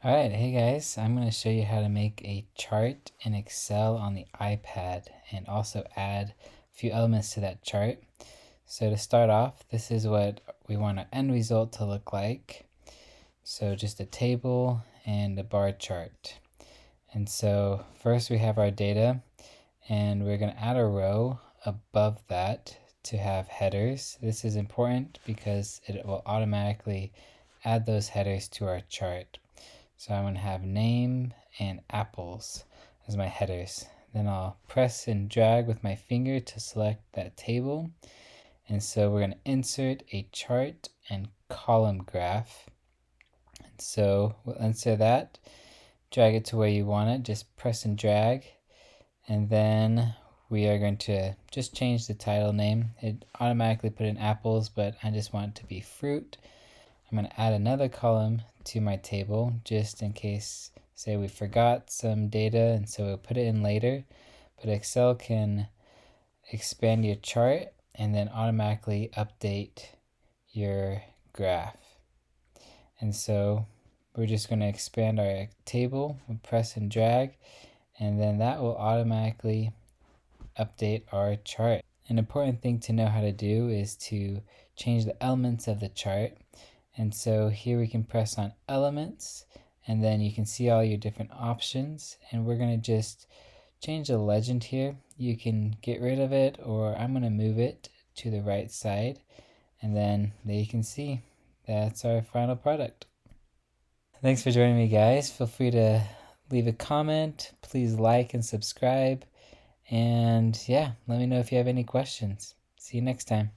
Alright, hey guys, I'm going to show you how to make a chart in Excel on the iPad and also add a few elements to that chart. So to start off, this is what we want our end result to look like. So just a table and a bar chart. And so first we have our data, and we're going to add a row above that to have headers. This is important because it will automatically add those headers to our chart. So I'm going to have name and apples as my headers. Then I'll press and drag with my finger to select that table. And so we're going to insert a chart and column graph. And so we'll insert that, drag it to where you want it, just press and drag. And then we are going to just change the title name. It automatically put in apples, but I just want it to be fruit. I'm going to add another column to my table just in case, say we forgot some data, and so we'll put it in later. But Excel can expand your chart and then automatically update your graph. And so we're just going to expand our table, we'll press and drag, and then that will automatically update our chart. An important thing to know how to do is to change the elements of the chart. And so here we can press on elements, and then you can see all your different options, and we're going to just change the legend here. You can get rid of it, or I'm going to move it to the right side, and then there you can see that's our final product. Thanks for joining me, guys. Feel free to leave a comment, please like and subscribe, and yeah, let me know if you have any questions. See you next time.